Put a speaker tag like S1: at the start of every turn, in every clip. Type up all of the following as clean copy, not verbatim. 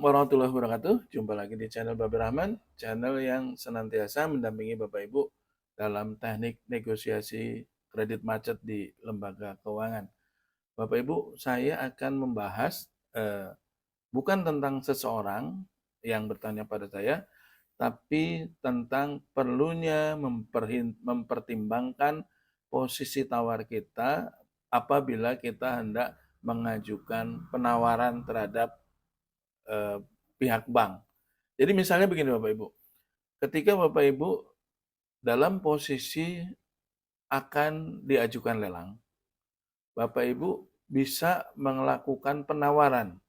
S1: warahmatullahi wabarakatuh. Jumpa lagi di channel Babe Rahman, channel yang senantiasa mendampingi Bapak Ibu dalam teknik negosiasi kredit macet di lembaga keuangan. Bapak Ibu, saya akan membahas bukan tentang seseorang yang bertanya pada saya, tapi tentang perlunya mempertimbangkan posisi tawar kita apabila kita hendak mengajukan penawaran terhadap eh, pihak bank. Jadi misalnya begini Bapak Ibu, ketika Bapak Ibu dalam posisi akan diajukan lelang, Bapak Ibu bisa melakukan penawaran.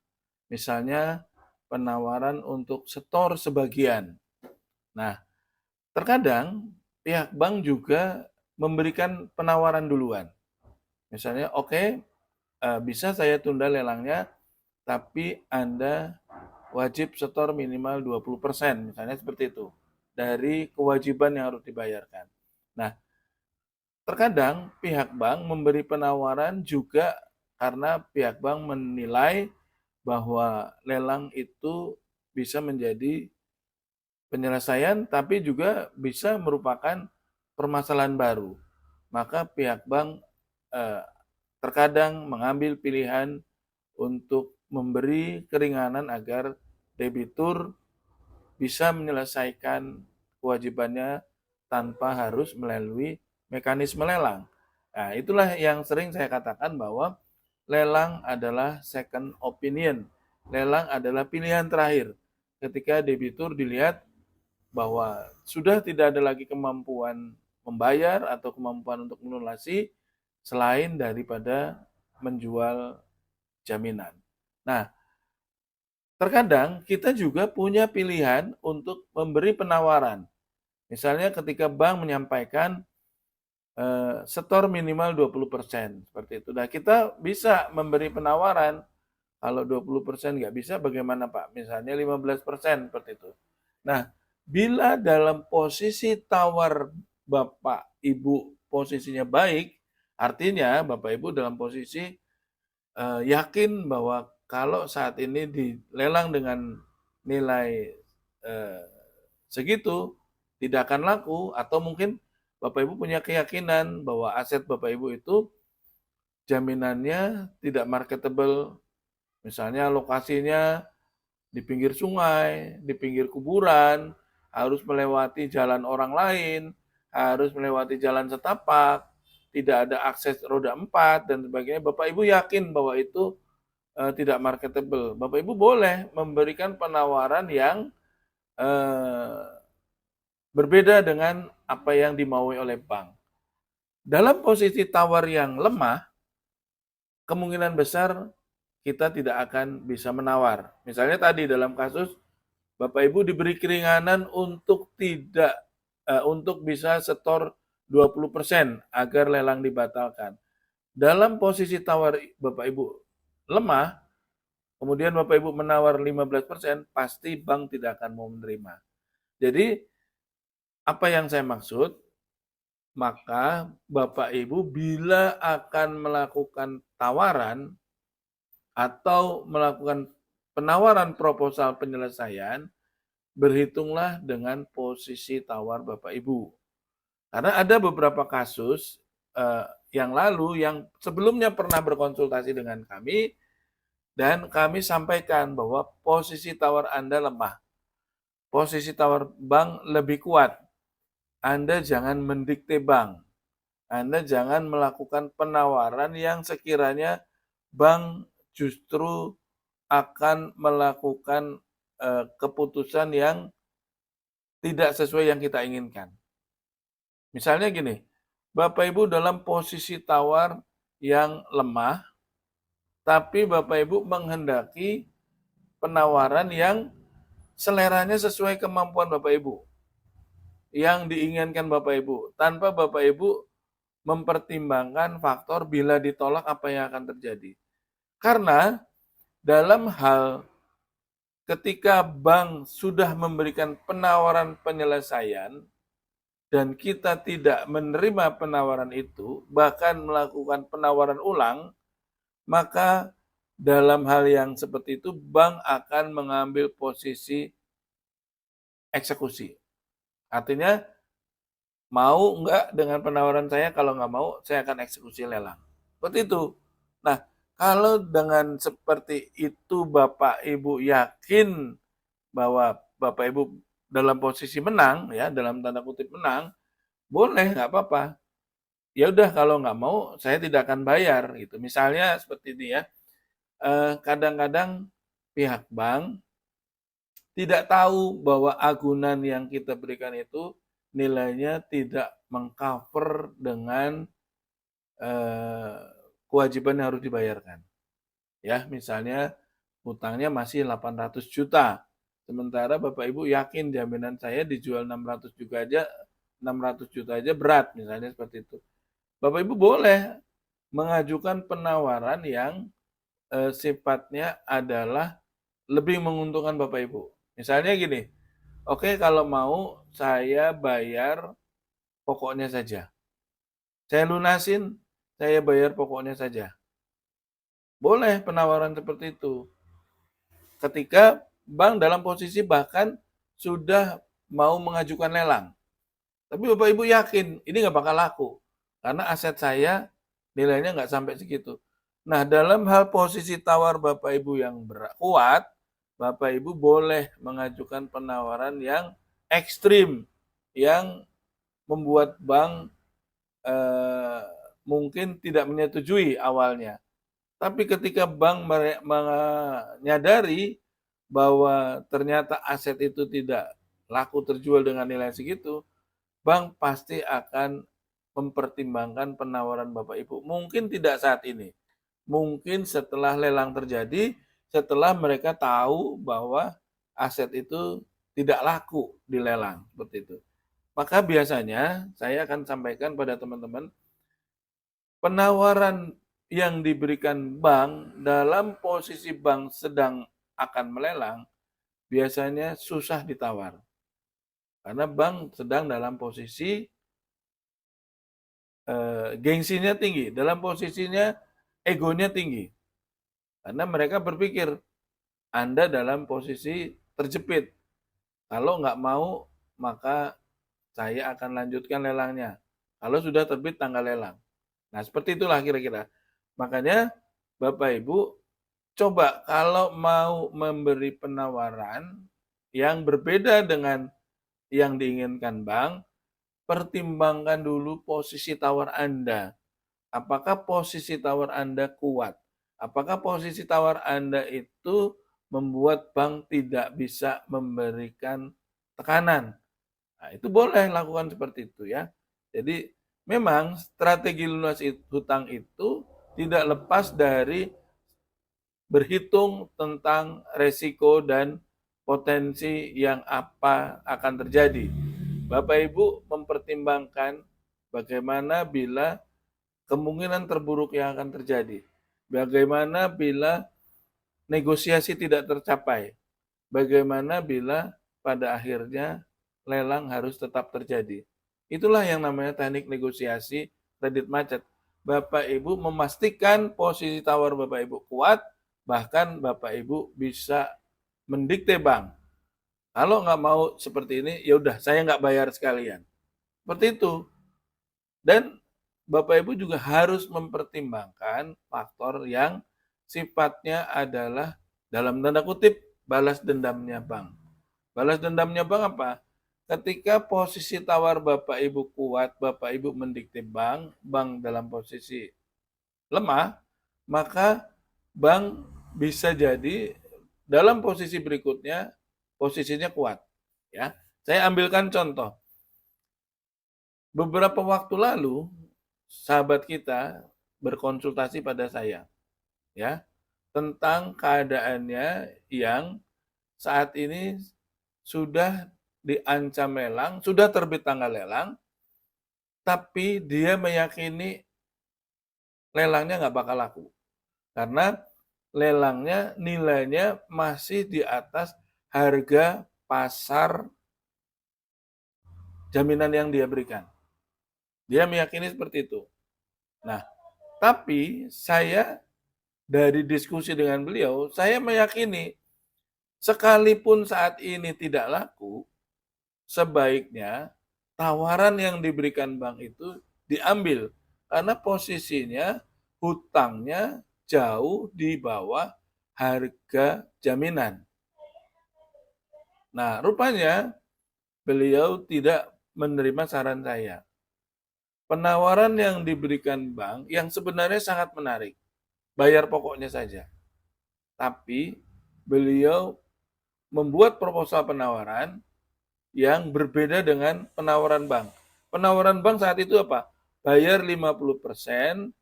S1: Misalnya penawaran untuk setor sebagian. Nah, terkadang pihak bank juga memberikan penawaran duluan. Misalnya, oke, bisa saya tunda lelangnya, tapi Anda wajib setor minimal 20%, misalnya seperti itu, dari kewajiban yang harus dibayarkan. Nah, terkadang pihak bank memberi penawaran juga karena pihak bank menilai bahwa lelang itu bisa menjadi penyelesaian, tapi juga bisa merupakan permasalahan baru. Maka pihak bank eh, terkadang mengambil pilihan untuk memberi keringanan agar debitur bisa menyelesaikan kewajibannya tanpa harus melalui mekanisme lelang. Nah, itulah yang sering saya katakan bahwa lelang adalah second opinion. Lelang adalah pilihan terakhir ketika debitur dilihat bahwa sudah tidak ada lagi kemampuan membayar atau kemampuan untuk melunasi selain daripada menjual jaminan. Nah, terkadang kita juga punya pilihan untuk memberi penawaran. Misalnya ketika bank menyampaikan setor minimal 20%, seperti itu. Nah, kita bisa memberi penawaran, kalau 20% nggak bisa bagaimana Pak? Misalnya 15% seperti itu. Nah, bila dalam posisi tawar Bapak Ibu posisinya baik, artinya Bapak Ibu dalam posisi yakin bahwa kalau saat ini dilelang dengan nilai eh, segitu tidak akan laku, atau mungkin Bapak Ibu punya keyakinan bahwa aset Bapak Ibu itu jaminannya tidak marketable, misalnya lokasinya di pinggir sungai, di pinggir kuburan, harus melewati jalan orang lain, harus melewati jalan setapak, tidak ada akses roda 4 dan sebagainya. Bapak Ibu yakin bahwa itu tidak marketable. Bapak Ibu boleh memberikan penawaran yang eh, berbeda dengan apa yang dimaui oleh bank. Dalam posisi tawar yang lemah, kemungkinan besar kita tidak akan bisa menawar. Misalnya tadi dalam kasus Bapak Ibu diberi keringanan untuk tidak untuk bisa setor 20% agar lelang dibatalkan. Dalam posisi tawar Bapak Ibu lemah, kemudian Bapak Ibu menawar 15%, pasti bank tidak akan mau menerima. Jadi apa yang saya maksud? Maka Bapak Ibu bila akan melakukan tawaran atau melakukan penawaran proposal penyelesaian, berhitunglah dengan posisi tawar Bapak Ibu. Karena ada beberapa kasus yang lalu yang sebelumnya pernah berkonsultasi dengan kami dan kami sampaikan bahwa posisi tawar Anda lemah. Posisi tawar bank lebih kuat. Anda jangan mendikte bank. Anda jangan melakukan penawaran yang sekiranya bank justru akan melakukan keputusan yang tidak sesuai yang kita inginkan. Misalnya gini, Bapak Ibu dalam posisi tawar yang lemah, tapi Bapak Ibu menghendaki penawaran yang seleranya sesuai kemampuan Bapak Ibu, yang diinginkan Bapak Ibu, tanpa Bapak Ibu mempertimbangkan faktor bila ditolak apa yang akan terjadi. Karena dalam hal ketika bank sudah memberikan penawaran penyelesaian dan kita tidak menerima penawaran itu, bahkan melakukan penawaran ulang, maka dalam hal yang seperti itu bank akan mengambil posisi eksekusi. Artinya mau nggak dengan penawaran saya, kalau nggak mau saya akan eksekusi lelang. Seperti itu. Nah, kalau dengan seperti itu Bapak Ibu yakin bahwa Bapak Ibu dalam posisi menang, ya dalam tanda kutip menang, boleh nggak apa-apa. Ya udah kalau nggak mau saya tidak akan bayar gitu. Misalnya seperti ini ya. Kadang-kadang pihak bank tidak tahu bahwa agunan yang kita berikan itu nilainya tidak mengcover dengan kewajiban yang harus dibayarkan. Ya, misalnya hutangnya masih 800 juta. Sementara Bapak Ibu yakin jaminan saya dijual 600 juta aja, 600 juta aja berat, misalnya seperti itu. Bapak Ibu boleh mengajukan penawaran yang sifatnya adalah lebih menguntungkan Bapak Ibu. Misalnya gini, oke kalau mau saya bayar pokoknya saja. Saya lunasin, saya bayar pokoknya saja. Boleh penawaran seperti itu. Ketika bank dalam posisi bahkan sudah mau mengajukan lelang. Tapi Bapak Ibu yakin ini nggak bakal laku. Karena aset saya nilainya nggak sampai segitu. Nah, dalam hal posisi tawar Bapak Ibu yang kuat, Bapak Ibu boleh mengajukan penawaran yang ekstrim, yang membuat bank mungkin tidak menyetujui awalnya. Tapi ketika bank menyadari bahwa ternyata aset itu tidak laku terjual dengan nilai segitu, bank pasti akan mempertimbangkan penawaran Bapak Ibu. Mungkin tidak saat ini, mungkin setelah lelang terjadi, setelah mereka tahu bahwa aset itu tidak laku di lelang, seperti itu. Maka biasanya saya akan sampaikan pada teman-teman, penawaran yang diberikan bank dalam posisi bank sedang akan melelang, biasanya susah ditawar. Karena bank sedang dalam posisi gengsinya tinggi, dalam posisinya egonya tinggi. Karena mereka berpikir Anda dalam posisi terjepit. Kalau nggak mau, maka saya akan lanjutkan lelangnya. Kalau sudah terbit tanggal lelang. Nah, seperti itulah kira-kira. Makanya, Bapak Ibu, coba kalau mau memberi penawaran yang berbeda dengan yang diinginkan bank, pertimbangkan dulu posisi tawar Anda. Apakah posisi tawar Anda kuat? Apakah posisi tawar Anda itu membuat bank tidak bisa memberikan tekanan? Nah, itu boleh lakukan seperti itu ya. Jadi memang strategi lunas hutang itu tidak lepas dari berhitung tentang resiko dan potensi yang apa akan terjadi. Bapak Ibu mempertimbangkan bagaimana bila kemungkinan terburuk yang akan terjadi. Bagaimana bila negosiasi tidak tercapai. Bagaimana bila pada akhirnya lelang harus tetap terjadi. Itulah yang namanya teknik negosiasi kredit macet. Bapak Ibu memastikan posisi tawar Bapak Ibu kuat, bahkan Bapak Ibu bisa mendikte bank. Kalau nggak mau seperti ini, ya udah saya nggak bayar sekalian. Seperti itu. Dan Bapak Ibu juga harus mempertimbangkan faktor yang sifatnya adalah dalam tanda kutip balas dendamnya bank. Balas dendamnya bank apa? Ketika posisi tawar Bapak Ibu kuat, Bapak Ibu mendikte bank, bank dalam posisi lemah, maka bank bisa jadi dalam posisi berikutnya posisinya kuat. Ya, saya ambilkan contoh. Beberapa waktu lalu sahabat kita berkonsultasi pada saya, ya, tentang keadaannya yang saat ini sudah diancam lelang, sudah terbit tanggal lelang, tapi dia meyakini lelangnya nggak bakal laku. Karena lelangnya nilainya masih di atas harga pasar jaminan yang dia berikan. Dia meyakini seperti itu. Nah, tapi saya dari diskusi dengan beliau, saya meyakini sekalipun saat ini tidak laku, sebaiknya tawaran yang diberikan bank itu diambil karena posisinya hutangnya jauh di bawah harga jaminan. Nah, rupanya beliau tidak menerima saran saya. Penawaran yang diberikan bank yang sebenarnya sangat menarik, bayar pokoknya saja. Tapi beliau membuat proposal penawaran yang berbeda dengan penawaran bank. Penawaran bank saat itu apa? Bayar 50%,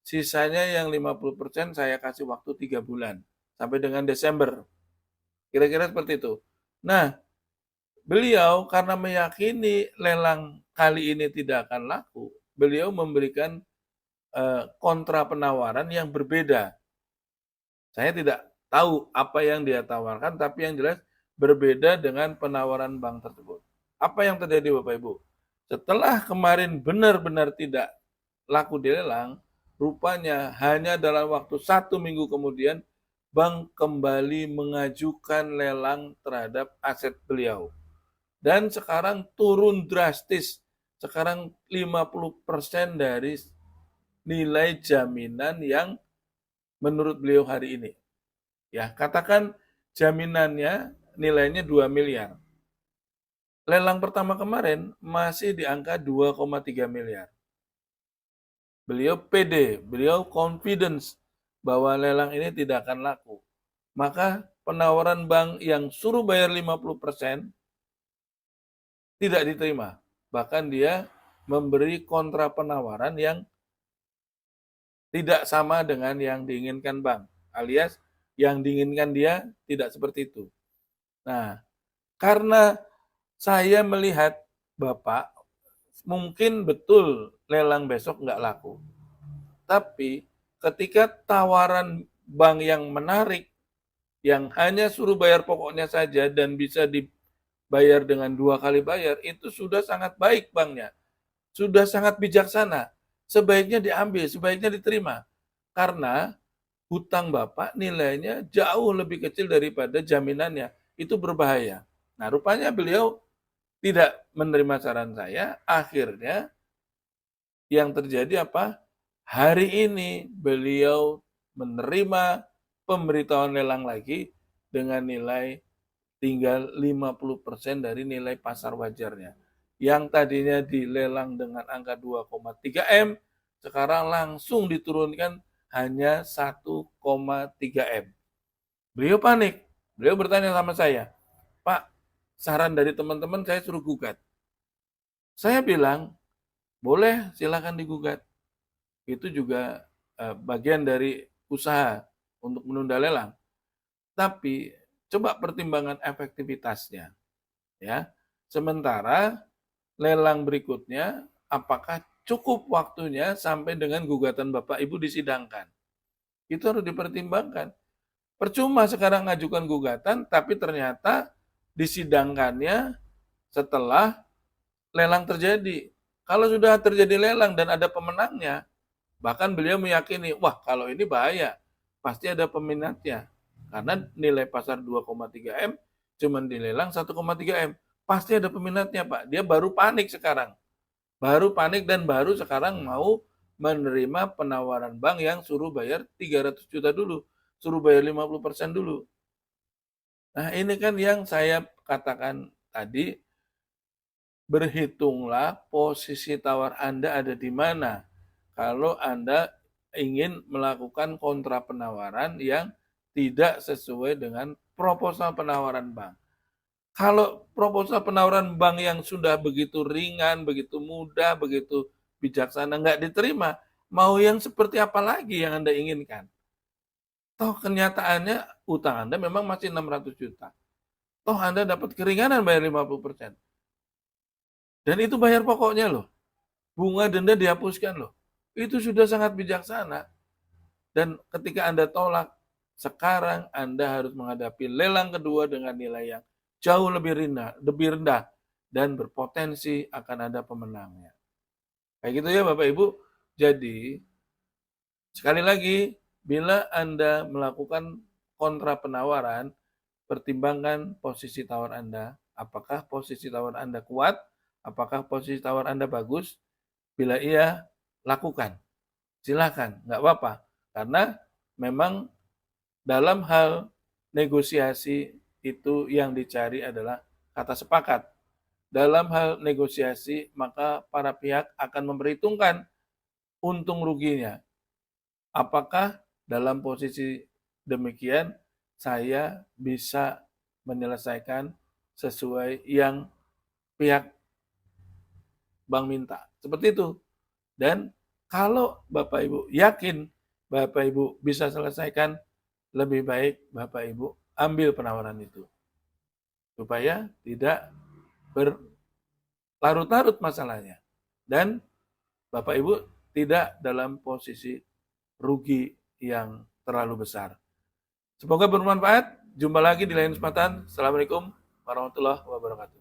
S1: sisanya yang 50% saya kasih waktu 3 bulan, sampai dengan Desember. Kira-kira seperti itu. Nah, beliau karena meyakini lelang kali ini tidak akan laku, beliau memberikan kontra penawaran yang berbeda. Saya tidak tahu apa yang dia tawarkan, tapi yang jelas berbeda dengan penawaran bank tersebut. Apa yang terjadi Bapak Ibu? Setelah kemarin benar-benar tidak laku di lelang, rupanya hanya dalam waktu 1 minggu kemudian, bank kembali mengajukan lelang terhadap aset beliau. Dan sekarang turun drastis. Sekarang 50% dari nilai jaminan yang menurut beliau hari ini. Ya, katakan jaminannya nilainya 2 miliar. Lelang pertama kemarin masih di angka 2,3 miliar. Beliau pede, beliau confidence bahwa lelang ini tidak akan laku. Maka penawaran bank yang suruh bayar 50% tidak diterima. Bahkan dia memberi kontra penawaran yang tidak sama dengan yang diinginkan bank. Alias yang diinginkan dia tidak seperti itu. Nah, karena saya melihat Bapak, mungkin betul lelang besok nggak laku. Tapi ketika tawaran bank yang menarik, yang hanya suruh bayar pokoknya saja dan bisa dibayar dengan 2 kali bayar, itu sudah sangat baik banknya. Sudah sangat bijaksana. Sebaiknya diambil, sebaiknya diterima. Karena hutang Bapak nilainya jauh lebih kecil daripada jaminannya. Itu berbahaya. Nah, rupanya beliau tidak menerima saran saya, akhirnya yang terjadi apa? Hari ini beliau menerima pemberitahuan lelang lagi dengan nilai tinggal 50% dari nilai pasar wajarnya. Yang tadinya dilelang dengan angka 2,3 M, sekarang langsung diturunkan hanya 1,3 M. Beliau panik. Beliau bertanya sama saya, Pak, saran dari teman-teman saya suruh gugat. Saya bilang, boleh silakan digugat. Itu juga bagian dari usaha untuk menunda lelang. Tapi coba pertimbangan efektivitasnya, ya. Sementara lelang berikutnya, apakah cukup waktunya sampai dengan gugatan Bapak Ibu disidangkan? Itu harus dipertimbangkan. Percuma sekarang ngajukan gugatan, tapi ternyata disidangkannya setelah lelang terjadi. Kalau sudah terjadi lelang dan ada pemenangnya, bahkan beliau meyakini, wah kalau ini bahaya, pasti ada peminatnya. Karena nilai pasar 2,3 M cuma dilelang 1,3 M. Pasti ada peminatnya Pak. Dia baru panik sekarang. Baru panik dan baru sekarang mau menerima penawaran bank yang suruh bayar 300 juta dulu. Suruh bayar 50% dulu. Nah ini kan yang saya katakan tadi, berhitunglah posisi tawar Anda ada di mana. Kalau Anda ingin melakukan kontra penawaran yang tidak sesuai dengan proposal penawaran bank. Kalau proposal penawaran bank yang sudah begitu ringan, begitu mudah, begitu bijaksana nggak diterima, mau yang seperti apa lagi yang Anda inginkan? Toh kenyataannya utang Anda memang masih 600 juta. Toh Anda dapat keringanan bayar 50%. Dan itu bayar pokoknya loh. Bunga denda dihapuskan loh. Itu sudah sangat bijaksana. Dan ketika Anda tolak, sekarang Anda harus menghadapi lelang kedua dengan nilai yang jauh lebih rendah dan berpotensi akan ada pemenangnya. Kayak gitu ya Bapak Ibu. Jadi sekali lagi bila Anda melakukan kontra penawaran, pertimbangkan posisi tawar Anda. Apakah posisi tawar Anda kuat? Apakah posisi tawar Anda bagus? Bila iya, lakukan. Silakan, nggak apa-apa. Karena memang dalam hal negosiasi itu yang dicari adalah kata sepakat. Dalam hal negosiasi, maka para pihak akan memperhitungkan untung ruginya. Apakah dalam posisi demikian saya bisa menyelesaikan sesuai yang pihak bank minta. Seperti itu. Dan kalau Bapak Ibu yakin Bapak Ibu bisa selesaikan, lebih baik Bapak Ibu ambil penawaran itu. Supaya tidak berlarut-larut masalahnya. Dan Bapak Ibu tidak dalam posisi rugi yang terlalu besar. Semoga bermanfaat. Jumpa lagi di lain kesempatan. Assalamualaikum warahmatullahi wabarakatuh.